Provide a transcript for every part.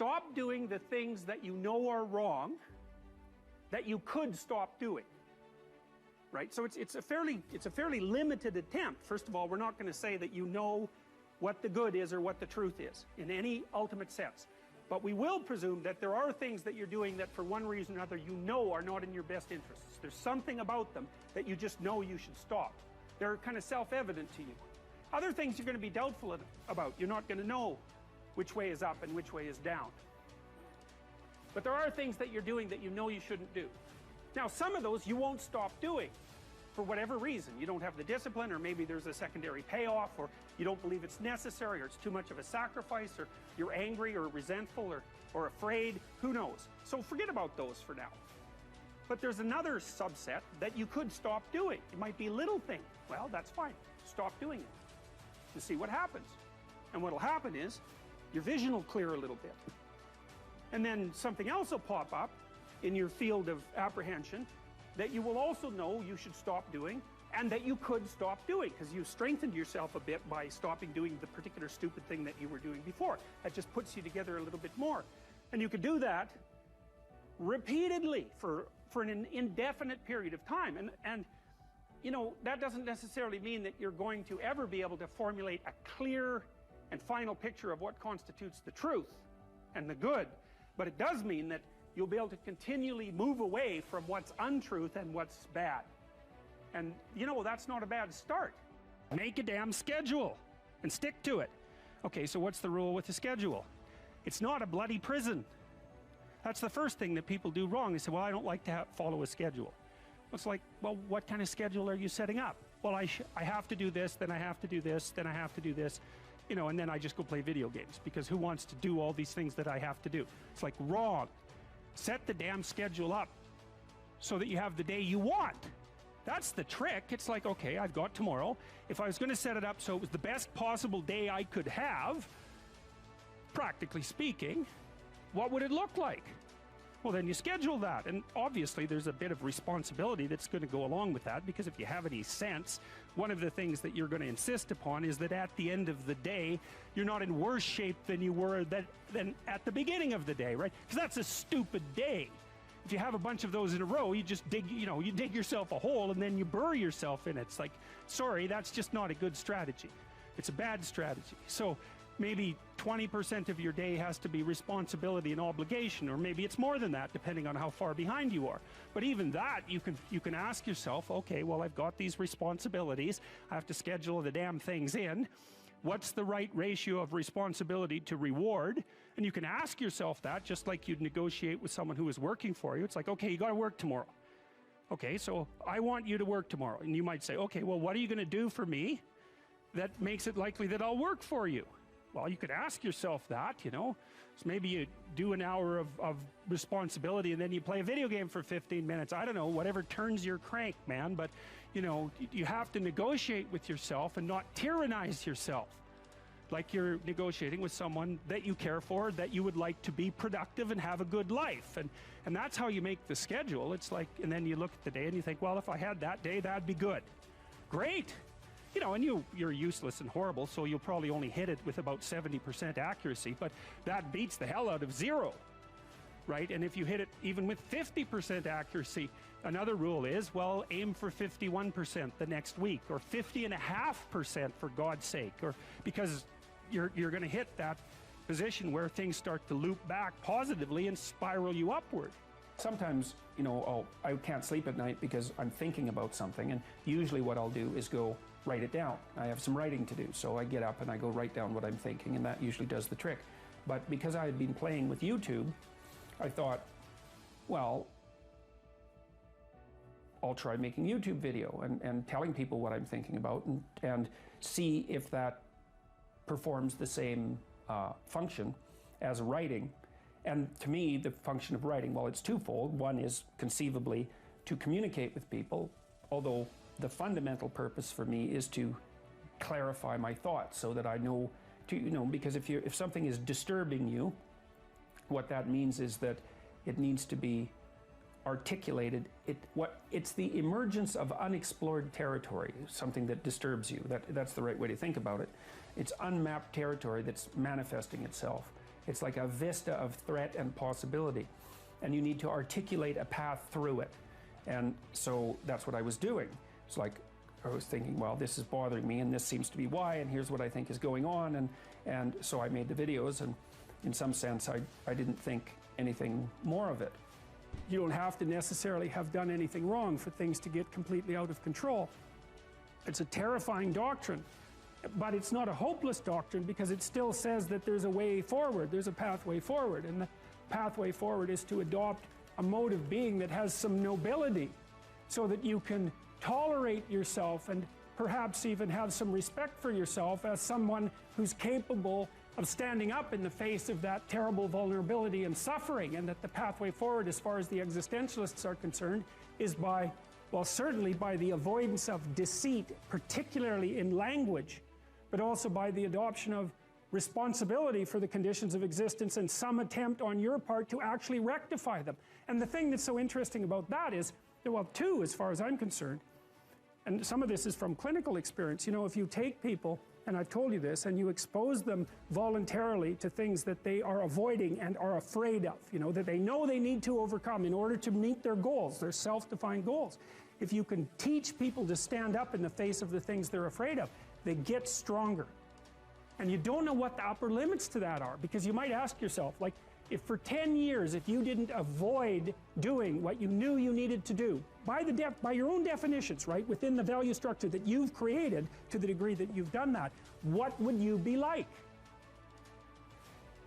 Stop doing the things that you know are wrong that you could stop doing. Right? So it's a fairly limited attempt. First of all, we're not going to say that you know what the good is or what the truth is in any ultimate sense. But we will presume that there are things that you're doing that for one reason or another you know are not in your best interests. There's something about them that you just know you should stop. They're kind of self-evident to you. Other things you're going to be doubtful about. You're not going to know which way is up and which way is down. But there are things that you're doing that you know you shouldn't do. Now, some of those you won't stop doing for whatever reason. You don't have the discipline, or maybe there's a secondary payoff, or you don't believe it's necessary, or it's too much of a sacrifice, or you're angry or resentful or afraid. Who knows? So forget about those for now. But there's another subset that you could stop doing. It might be a little thing. Well, that's fine. Stop doing it and see what happens. And what'll happen is your vision will clear a little bit. And then something else will pop up in your field of apprehension that you will also know you should stop doing, and that you could stop doing, because you strengthened yourself a bit by stopping doing the particular stupid thing that you were doing before. That just puts you together a little bit more. And you could do that repeatedly for an indefinite period of time. And you know, that doesn't necessarily mean that you're going to ever be able to formulate a clear and final picture of what constitutes the truth and the good. But it does mean that you'll be able to continually move away from what's untruth and what's bad. And you know, that's not a bad start. Make a damn schedule and stick to it. Okay, so what's the rule with the schedule? It's not a bloody prison. That's the first thing that people do wrong. They say, well, I don't like to follow a schedule. It's like, well, what kind of schedule are you setting up? Well, I have to do this, then I have to do this, then I have to do this, you know, and then I just go play video games, because who wants to do all these things that I have to do? It's like, wrong. Set the damn schedule up so that you have the day you want. That's the trick. It's like, okay, I've got tomorrow. If I was going to set it up so it was the best possible day I could have, practically speaking, what would it look like? Well, then you schedule that, and obviously there's a bit of responsibility that's going to go along with that, because if you have any sense, one of the things that you're going to insist upon is that at the end of the day, you're not in worse shape than you were than at the beginning of the day, right? Because that's a stupid day. If you have a bunch of those in a row, you just dig, you know, you dig yourself a hole and then you bury yourself in it. It's like, sorry, that's just not a good strategy. It's a bad strategy. So maybe 20% of your day has to be responsibility and obligation, or maybe it's more than that depending on how far behind you are. But even that, you can ask yourself, okay, well, I've got these responsibilities, I have to schedule the damn things in. What's the right ratio of responsibility to reward? And you can ask yourself that, just like you'd negotiate with someone who is working for you. It's like, okay, you got to work tomorrow. Okay, so I want you to work tomorrow. And you might say, okay, well, what are you going to do for me that makes it likely that I'll work for you? Well, you could ask yourself that, you know. So maybe you do an hour of responsibility and then you play a video game for 15 minutes. I don't know, whatever turns your crank, man. But, you know, you have to negotiate with yourself and not tyrannize yourself. Like you're negotiating with someone that you care for, that you would like to be productive and have a good life. And that's how you make the schedule. It's like, and then you look at the day and you think, well, if I had that day, that'd be good. Great. You know, and you're useless and horrible, so you'll probably only hit it with about 70% accuracy, but that beats the hell out of 0, right? And if you hit it even with 50% accuracy, another rule is, well, aim for 51% the next week, or 50.5% for God's sake, or because you're going to hit that position where things start to loop back positively and spiral you upward. Sometimes, you know, I can't sleep at night because I'm thinking about something, and usually what I'll do is go write it down. I have some writing to do, so I get up and I go write down what I'm thinking, and that usually does the trick. But because I had been playing with YouTube, I thought, well, I'll try making YouTube video and telling people what I'm thinking about, and see if that performs the same function as writing. And to me, the function of writing, well, it's twofold. One is conceivably to communicate with people, although the fundamental purpose for me is to clarify my thoughts so that I know to, you know, because if something is disturbing you, what that means is that it needs to be articulated. It's the emergence of unexplored territory, something that disturbs you. That's the right way to think about it. It's unmapped territory that's manifesting itself. It's like a vista of threat and possibility. And you need to articulate a path through it. And so that's what I was doing. It's like I was thinking, well, this is bothering me and this seems to be why, and here's what I think is going on. And so I made the videos, and in some sense I didn't think anything more of it. You don't have to necessarily have done anything wrong for things to get completely out of control. It's a terrifying doctrine, but it's not a hopeless doctrine, because it still says that there's a way forward, there's a pathway forward, and the pathway forward is to adopt a mode of being that has some nobility, so that you can tolerate yourself and perhaps even have some respect for yourself as someone who's capable of standing up in the face of that terrible vulnerability and suffering, and that the pathway forward, as far as the existentialists are concerned, is by, well, certainly by the avoidance of deceit, particularly in language, but also by the adoption of responsibility for the conditions of existence and some attempt on your part to actually rectify them. And the thing that's so interesting about that is, well, two, as far as I'm concerned, and some of this is from clinical experience, you know, if you take people, and I've told you this, and you expose them voluntarily to things that they are avoiding and are afraid of, you know, that they know they need to overcome in order to meet their goals, their self-defined goals. If you can teach people to stand up in the face of the things they're afraid of, they get stronger. And you don't know what the upper limits to that are, because you might ask yourself, like, if for 10 years, if you didn't avoid doing what you knew you needed to do, by your own definitions, right, within the value structure that you've created, to the degree that you've done that, what would you be like?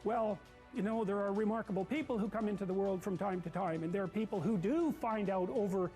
Well, you know, there are remarkable people who come into the world from time to time, and there are people who do find out over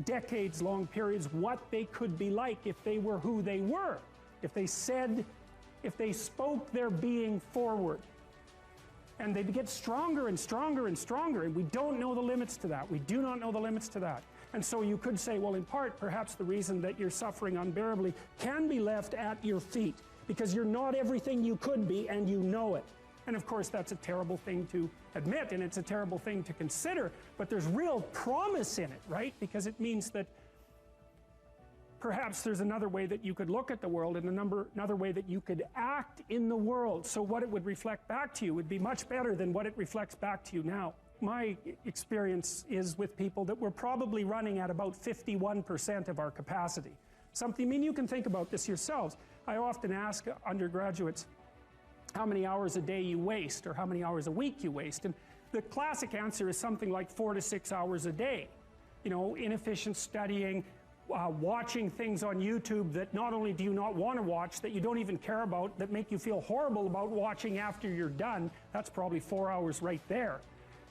decades-long periods what they could be like if they were who they were, if they spoke their being forward. And they get stronger and stronger and stronger, and we don't know the limits to that. We do not know the limits to that. And so you could say, well, in part, perhaps the reason that you're suffering unbearably can be left at your feet, because you're not everything you could be, and you know it. And of course, that's a terrible thing to admit, and it's a terrible thing to consider, but there's real promise in it, right? Because it means that perhaps there's another way that you could look at the world, and another way that you could act in the world. So what it would reflect back to you would be much better than what it reflects back to you now. My experience is with people that we're probably running at about 51% of our capacity. Something, I mean, you can think about this yourselves. I often ask undergraduates how many hours a day you waste, or how many hours a week you waste. And the classic answer is something like 4 to 6 hours a day. You know, inefficient studying, watching things on YouTube that not only do you not want to watch, that you don't even care about, that make you feel horrible about watching after you're done. That's probably 4 hours right there.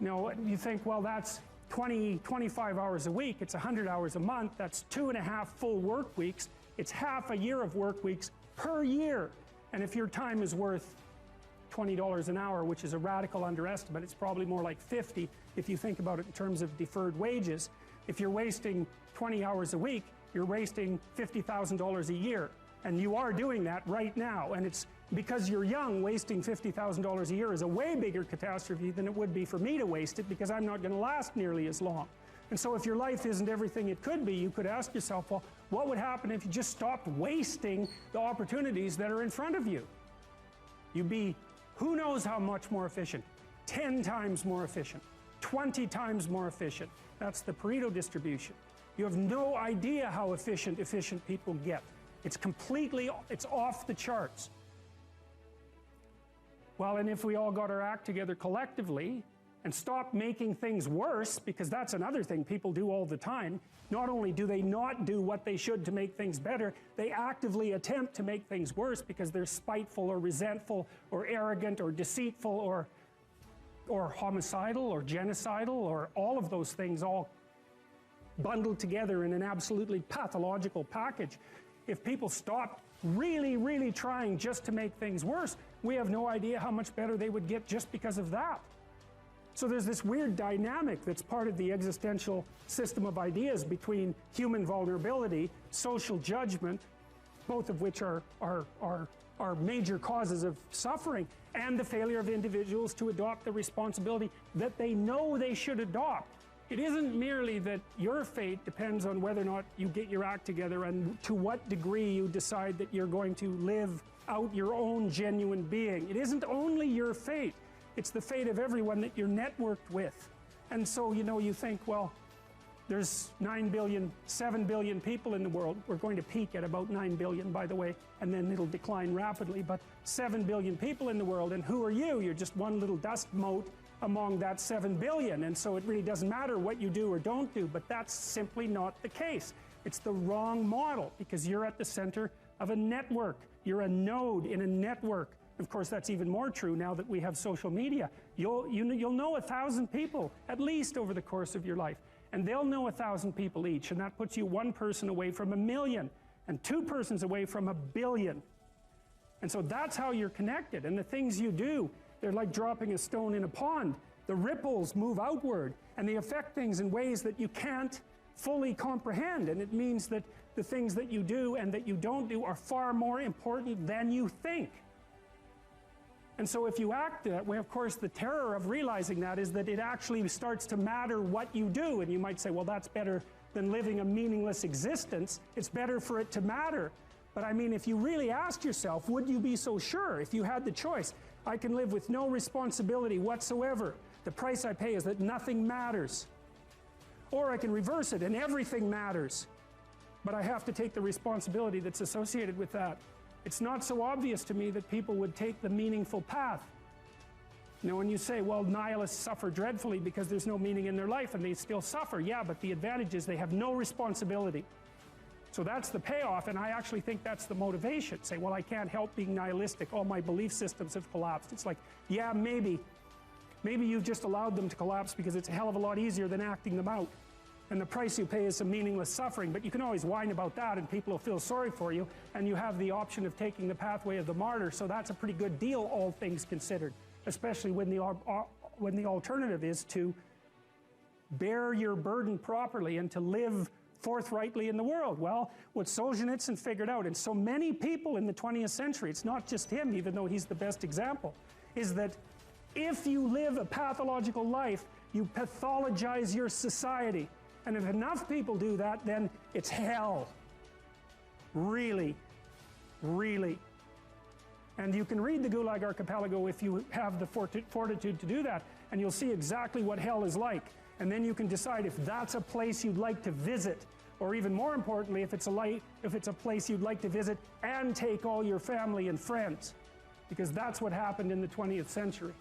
You know, you think, well, that's 25 hours a week, it's 100 hours a month, that's 2.5 full work weeks, it's half a year of work weeks per year. And if your time is worth $20 an hour, which is a radical underestimate, it's probably more like 50 if you think about it in terms of deferred wages. If you're wasting 20 hours a week, you're wasting $50,000 a year. And you are doing that right now. And it's because you're young, wasting $50,000 a year is a way bigger catastrophe than it would be for me to waste it, because I'm not going to last nearly as long. And so if your life isn't everything it could be, you could ask yourself, well, what would happen if you just stopped wasting the opportunities that are in front of you? You'd be, who knows how much more efficient? 10 times more efficient, 20 times more efficient. That's the Pareto distribution. You have no idea how efficient people get. It's off the charts. Well, and if we all got our act together collectively and stopped making things worse, because that's another thing people do all the time, not only do they not do what they should to make things better, they actively attempt to make things worse because they're spiteful or resentful or arrogant or deceitful or homicidal or genocidal, or all of those things all bundled together in an absolutely pathological package. If people stopped really, really trying just to make things worse, we have no idea how much better they would get just because of that. So there's this weird dynamic that's part of the existential system of ideas between human vulnerability, social judgment, both of which are major causes of suffering, and the failure of individuals to adopt the responsibility that they know they should adopt. It isn't merely that your fate depends on whether or not you get your act together and to what degree you decide that you're going to live out your own genuine being. It isn't only your fate. It's the fate of everyone that you're networked with. And so, you know, you think, well, there's 9 billion, 7 billion people in the world. We're going to peak at about 9 billion, by the way, and then it'll decline rapidly. But 7 billion people in the world, and who are you? You're just one little dust mote among that 7 billion. And so it really doesn't matter what you do or don't do, but that's simply not the case. It's the wrong model, because you're at the center of a network. You're a node in a network. Of course, that's even more true now that we have social media. You'll know 1,000 people, at least, over the course of your life. And they'll know 1,000 people each, and that puts you one person away from 1,000,000, and two persons away from 1,000,000,000. And so that's how you're connected. And the things you do, they're like dropping a stone in a pond. The ripples move outward, and they affect things in ways that you can't fully comprehend. And it means that the things that you do and that you don't do are far more important than you think. And so if you act that way, of course, the terror of realizing that is that it actually starts to matter what you do. And you might say, well, that's better than living a meaningless existence. It's better for it to matter. But I mean, if you really asked yourself, would you be so sure if you had the choice? I can live with no responsibility whatsoever. The price I pay is that nothing matters. Or I can reverse it and everything matters. But I have to take the responsibility that's associated with that. It's not so obvious to me that people would take the meaningful path. You know, when you say, well, nihilists suffer dreadfully because there's no meaning in their life, and they still suffer. Yeah, but the advantage is they have no responsibility. So that's the payoff, and I actually think that's the motivation. Say, well, I can't help being nihilistic. All my belief systems have collapsed. It's like, yeah, maybe. Maybe you've just allowed them to collapse because it's a hell of a lot easier than acting them out. And the price you pay is some meaningless suffering, but you can always whine about that and people will feel sorry for you, and you have the option of taking the pathway of the martyr, so that's a pretty good deal, all things considered, especially when the alternative is to bear your burden properly and to live forthrightly in the world. Well, what Solzhenitsyn figured out, and so many people in the 20th century, it's not just him, even though he's the best example, is that if you live a pathological life, you pathologize your society. And if enough people do that, then it's hell. Really, really. And you can read the Gulag Archipelago if you have the fortitude to do that, and you'll see exactly what hell is like. And then you can decide if that's a place you'd like to visit, or even more importantly, if it's a place you'd like to visit and take all your family and friends, because that's what happened in the 20th century.